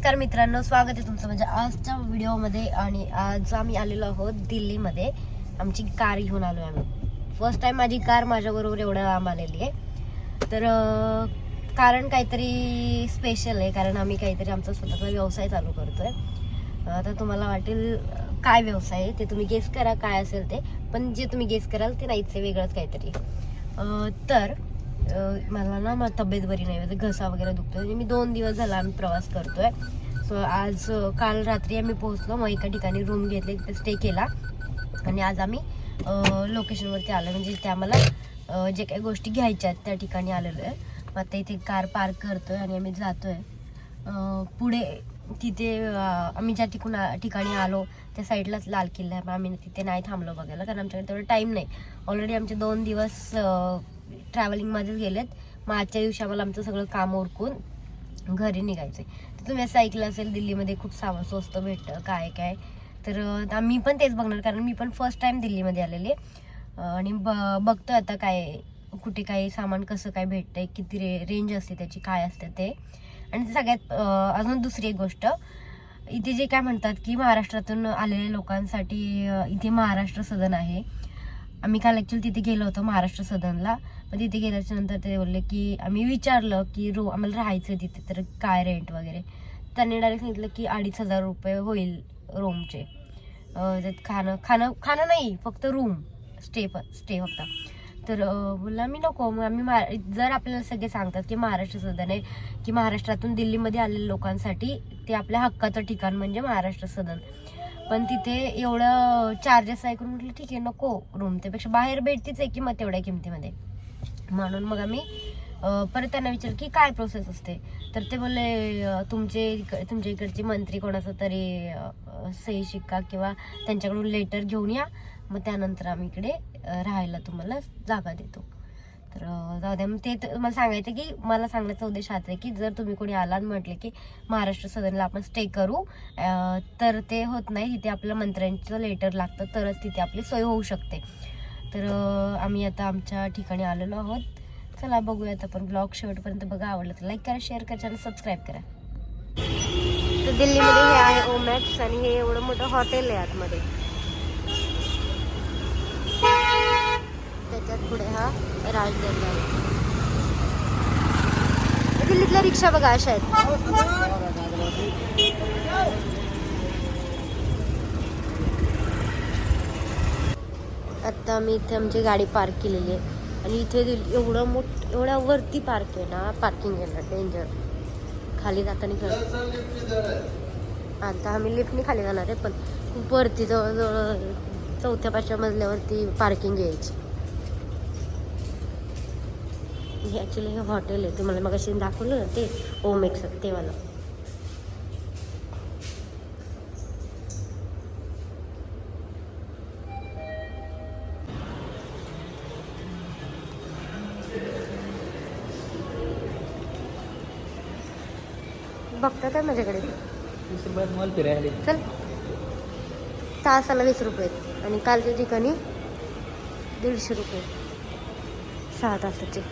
नमस्कार मित्रांनो, स्वागत आहे तुमचं म्हणजे आजच्या व्हिडिओमध्ये. आणि आज आम्ही आलेलो आहोत दिल्लीमध्ये. आमची कार घेऊन आलो आम्ही. फर्स्ट टाइम माझी कार माझ्याबरोबर एवढ्या लांब आलेली आहे. तर कारण काहीतरी स्पेशल आहे, कारण आम्ही काहीतरी आमचा स्वतःचा व्यवसाय चालू करतोय. आता तुम्हाला वाटेल काय व्यवसाय आहे ते तुम्ही गेस करा काय असेल ते, पण जे तुम्ही गेस कराल ते नाहीच आहे, वेगळंच काहीतरी. तर मला ना तब्येत बरी नाही, म्हणजे घसा वगैरे दुखतोय. म्हणजे मी 2 दिवस झाला आम्ही प्रवास करतोय. सो आज काल रात्री आम्ही पोहोचलो, मग एका ठिकाणी रूम घेतली, तिथे स्टे केला आणि आज आम्ही लोकेशनवरती आलो. म्हणजे ते आम्हाला जे काही गोष्टी घ्यायच्या आहेत त्या ठिकाणी आलेलो आहे. मग आता इथे कार पार्क करतोय आणि आम्ही जातोय पुढे. तिथे आम्ही ज्या ठिकाणी आलो त्या साईडलाच लाल किल्ला आहे. आम्ही तिथे नाही थांबलो बघायला, कारण आमच्याकडे तेवढा टाईम नाही. ऑलरेडी आमचे 2 दिवस ट्रॅव्हलिंगमध्येच गेलेत. मग आजच्या दिवशी आम्हाला आमचं सगळं काम उरकून घरी निघायचं आहे. तर तुम्ही असं ऐकलं असेल दिल्लीमध्ये खूप सामान स्वस्त भेटतं काय काय. तर मी पण तेच बघणार, कारण मी पण फर्स्ट टाइम दिल्लीमध्ये आलेली आहे आणि बघतोय आता काय कुठे काही सामान कसं काय भेटतंय, किती रेंज असते त्याची, काय असते ते. आणि सगळ्यात अजून दुसरी एक गोष्ट, इथे जे काय म्हणतात की महाराष्ट्रातून आलेल्या लोकांसाठी इथे महाराष्ट्र सदन आहे. आम्ही काल ॲक्च्युअली तिथे गेलो होतो महाराष्ट्र सदनला. पण तिथे गेल्याच्या नंतर ते बोलले की, आम्ही विचारलं की आम्हाला राहायचं तिथे तर काय रेंट वगैरे. त्यांनी डायरेक्ट सांगितलं की 2,500 रुपये होईल रूमचे. त्यात खाणं नाही, फक्त रूम स्टे फक्त. तर बोलला मी नको. मग आम्ही जर आपल्याला सगळे सांगतात की महाराष्ट्र सदन आहे, की महाराष्ट्रातून दिल्लीमध्ये आलेल्या लोकांसाठी ते आपल्या हक्काचं ठिकाण म्हणजे महाराष्ट्र सदन, पण तिथे एवढं चार्जेस ऐकून म्हटलं ठीक आहे नको रूम, त्यापेक्षा बाहेर भेटतीच आहे की मग तेवढ्या किमतीमध्ये. म्हणून मग आम्ही परत त्यांना विचारलं की काय प्रोसेस असते. तर ते बोलले तुमच्या इकडचे मंत्री कोणाचा तरी सही शिक्का किंवा त्यांच्याकडून लेटर घेऊन या, मग त्यानंतर आम्ही इकडे राहायला तुम्हाला जागा देतो. तर जाऊ द्या. मग ते मला सांगायचं की, मला सांगण्याचा उद्देश हाच आहे की जर तुम्ही कोणी आला म्हटले की महाराष्ट्र सदनला आपण स्टे करू, तर ते होत नाही. तिथे आपल्या मंत्र्यांचं लेटर लागतं तरच तिथे आपली सोय होऊ शकते. तर आम्ही आता आमच्या ठिकाणी आलेलो आहोत. चला बघूयात आपण. ब्लॉग शेवटपर्यंत बघा. आवडलं तर लाईक करा, शेअर करा, चॅनल सबस्क्राईब करा. तर दिल्लीमध्ये हे आहे ओमॅक्स आणि हे एवढं मोठं हॉटेल आहे आतमध्ये. त्याच्यात पुढे हा राजदरबार आहे. दिल्लीतल्या रिक्षा बघा अशा आहेत. आता आम्ही इथे आमची गाडी पार्क केलेली आहे आणि इथे एवढ्या वरती पार्क आहे ना, पार्किंग आहे ना डेंजर. खाली जाताना आता आम्ही लिफ्टने खाली जाणार आहे, पण खूप वरती जवळजवळ 4थ्या-5व्या मजल्यावरती पार्किंग यायची. हे ॲक्च्युली हे हॉटेल आहे. तुम्हाला मग अशी दाखवलं ना ते ओमेक्स ते वाला. बघता काय माझ्याकडे 20 रुपयात मॉल फिरायला. चल. तासाला 20 रुपये आणि कालच्या ठिकाणी 150 रुपये 6 तासाचे.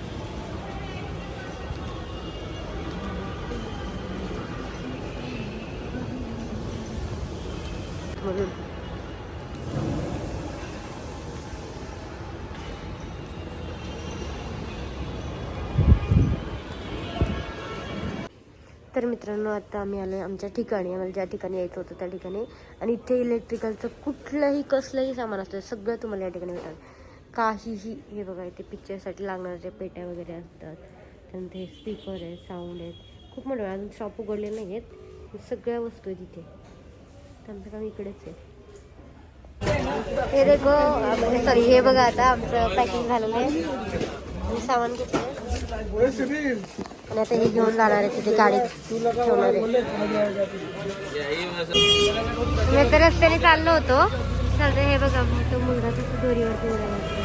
म्हणून तर मित्रांनो, आता आम्ही आलो आमच्या ठिकाणी. आम्हाला ज्या ठिकाणी यायचं होतं त्या ठिकाणी. आणि इथे इलेक्ट्रिकलचं कसलंही सामान असतं, सगळं तुम्हाला या ठिकाणी भेटाल. काहीही. हे बघा इथे पिक्चरसाठी लागणाऱ्या पेट्या वगैरे असतात, त्यानंतर हे स्पीकर आहेत, साऊंड आहेत. खूप मोठं. अजून शॉप उघडले नाही आहेत, सगळ्या वस्तू आहेत इथे. त्यानंतर आम्ही इकडेच आहे. हे देखो सॉरी, हे बघा आता आमचं पॅकिंग झालेलं आहे. सामान घेतलं आणि आता हे घेऊन जाणार आहे तिथे गाडीत ठेवणार आहे. मी तर रस्त्याने चाललो होतो. चालतं. हे बघा तो मुलगा तिथे दोरीवरती उड्या मारतो.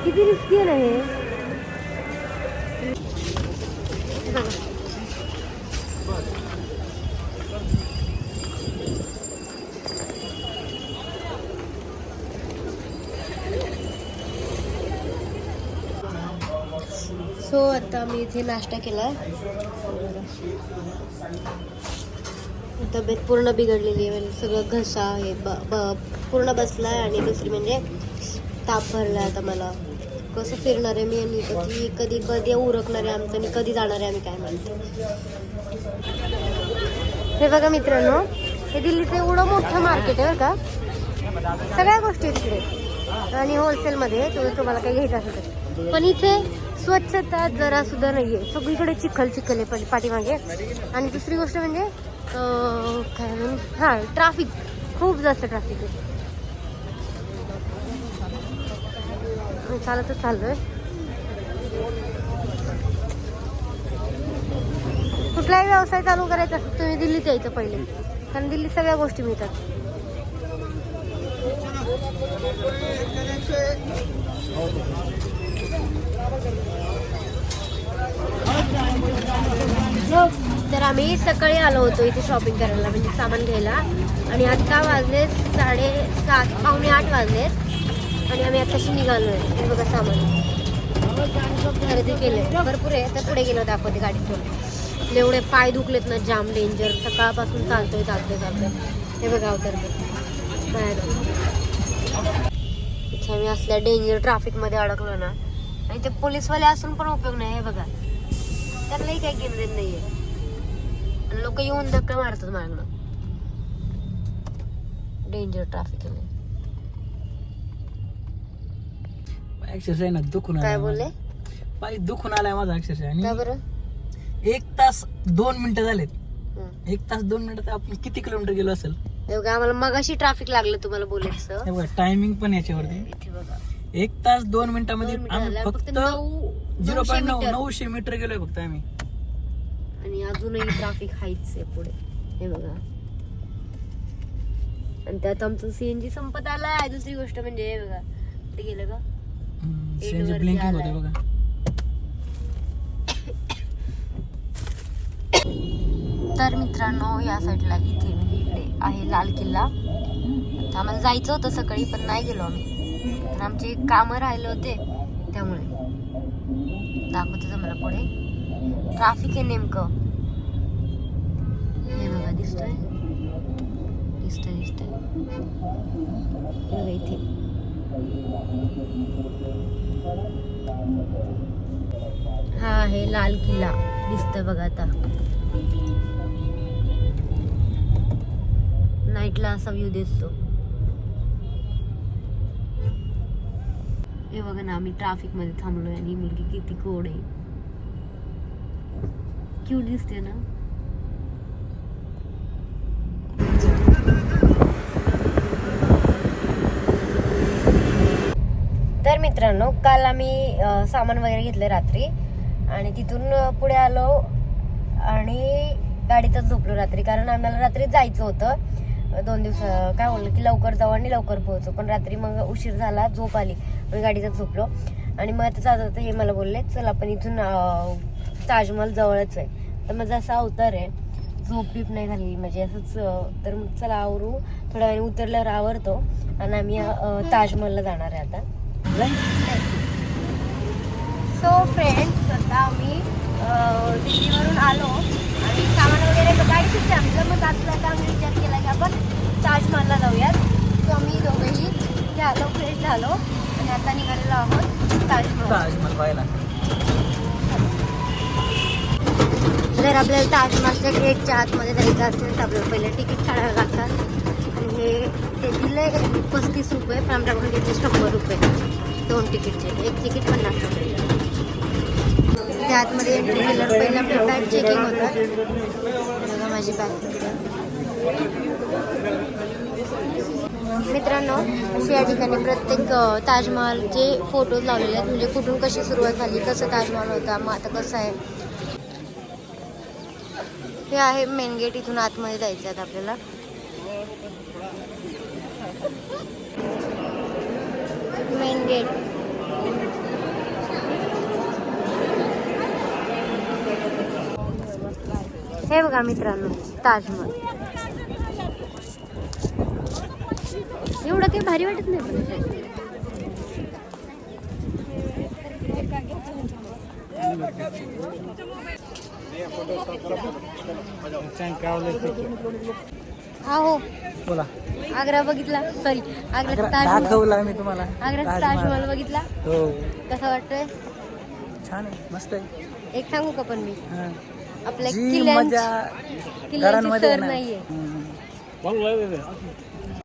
किती रिस्की आहे ना हे. सो आता आता आम्ही इथे नाश्ता केला. तब्येत पूर्ण बिघडलेली आहे, म्हणजे सगळं घसा आहे पूर्ण बसलाय. आणि दुसरी म्हणजे ताप भरलाय. आता मला कसं फिरणार आहे मी आणि कधी कधी कधी उरकणार आहे आमचं आणि कधी जाणार आहे आम्ही काय माहिती. हे बघा मित्रांनो, हे दिल्लीचं एवढं मोठं मार्केट आहे बरं का. सगळ्या गोष्टी आहेत इकडे आणि होलसेलमध्ये तुम्हाला काही घ्यायचं असेल तर. पण इथे स्वच्छता जरा सुद्धा नाही आहे. सगळीकडे चिखल चिखल आहे पाठीमागे. आणि दुसरी गोष्ट म्हणजे काय म्हणून ट्रॅफिक, खूप जास्त ट्रॅफिक आहे. चालतच चाललोय. कुठलाही व्यवसाय चालू करायचा असेल तुम्ही दिल्लीत यायचं पहिले, कारण दिल्लीत सगळ्या गोष्टी मिळतात. तर आम्ही सकाळी आलो होतो इथे शॉपिंग करायला, म्हणजे सामान घ्यायला. आणि आता वाजले 7:30 पावणे 8 वाजलेत आणि आम्ही आताशी निघालोय. हे बघा सामान खरेदी केले भरपूर आहे. आता पुढे गेलो दाखवते गाडीतून. एवढे पाय दुखलेत ना, जाम डेंजर. सकाळपासून चालतोय. हे बघा उतरते बाहेर. इथे आम्ही असल्या डेंजर ट्रॅफिकमध्ये अडकलो ना, आणि ते पोलीसवाले असून पण उपयोग नाही. हे बघा, त्यातलंही काही किंमत नाहीये. आणि लोक येऊन धक्का मारतात मागणं. डेंजर ट्रॅफिक आहे. अक्षरशः ना दुखून काय बोलले? पाय दुखून आलाय माझा अक्षरशः. आणि का बरं? 1 तास 2 मिनिटं झालेत. 1 तास 2 मिनिटं आपण किती किलोमीटर गेलो असेल? आम्हाला मगाशी ट्रॅफिक लागलं तुम्हाला बोलायचं. हे बघा टायमिंग पण याच्यावरती. 1 तास 2 मिनिटांमध्ये आम्ही फक्त 0.900 मीटर गेलोय फक्त आम्ही. आणि अजूनही ट्रॅफिक हायच आहे पुढे. हे बघा, आणि त्यात आमचं सीएनजी संपत आलाय. दुसरी गोष्ट म्हणजे हे बघा, ते गेलं का ब्लिंकिंग होते बघा. तर मित्रांनो, या साईडला इकडे आहे लाल किल्ला. आता आम्हाला जायचं होतं सकाळी, पण नाही गेलो आम्ही, तर आमचे कामं राहिले होते. त्यामुळे दाखवते मला पुढे ट्रॅफिक आहे नेमकं. हे बघा, दिसतंय बघा इथे. हा आहे लाल किल्ला, दिसतोय बघा. आता नाईटला असा व्ह्यू दिसतो. हे बघा ना, आम्ही ट्रॅफिक मध्ये थांबलोय आणि मुलगी किती गोड आहे, क्यूट दिसते ना. तर मित्रांनो, काल आम्ही सामान वगैरे घेतलं रात्री आणि तिथून पुढे आलो आणि गाडीतच झोपलो रात्री, कारण आम्हाला रात्री जायचं होतं. 2 दिवस काय बोललं की लवकर जाऊ आणि लवकर पोहोचू, पण रात्री मग उशीर झाला, झोप आली, मी गाडीतच झोपलो. आणि मग आता जात होतं, हे मला बोलले चल आपण इथून ताजमहल जवळच आहे. तर माझा असा अवतार आहे, झोप बीप नाही झाली म्हणजे असंच. तर मग चला आवरू, थोड्या वेळाने उतरल्यावर आवरतो आणि आम्ही ताजमहलला जाणार आहे आता. सो फ्रेंड्स, आता आम्ही दिल्लीवरून आलो आणि सामान वगैरे गाडीतच आमचं. मग आता आम्ही विचार केला की आपण ताजमहलला जाऊयात. सो आम्ही दोघेही झालो, फ्रेश झालो आणि आता निघालेलो आहोत ताजमहल पाहायला. जर आपल्याला ताजमहलच्या गेटच्या आतमध्ये जायचं असेल तर आपल्याला पहिले तिकीट काढावं लागतात. आणि हे ते दिले 35 रुपये, पण आमच्याकडून घेतले 100 रुपये 2 तिकीटचे. 1 तिकीट 50 रुपये. त्या आतमध्ये एंट्री केल्यावर पहिले आपलं बॅग चेकिंग होतं. माझी बॅग मित्रांनो, अशी या ठिकाणी प्रत्येक ताजमहलचे फोटोज लावलेले आहेत, म्हणजे कुठून कशी सुरुवात झाली, कसं ताजमहल होता, मग आता कसं आहे. हे आहे मेन गेट, इथून आतमध्ये जायचं आहे आपल्याला. Main gate. हे बघा मित्रांनो, ताजमहल. एवढं काही भारी वाटत नाही पण हा हो, बोला. आग्रा बघितला, सॉरी आग्र्याचा ताजमहल. दाखवला मी तुम्हाला आग्र्याचा ताजमहल बघितला. हो, कसा वाटतोय? छान आहे, मस्त आहे. एक सांगू का पण मी, हा. आपल्या जी किल्ल्यांची मजा किल्ल्यांची घरांमध्ये सर आहे ना. नाहीये. हम्म.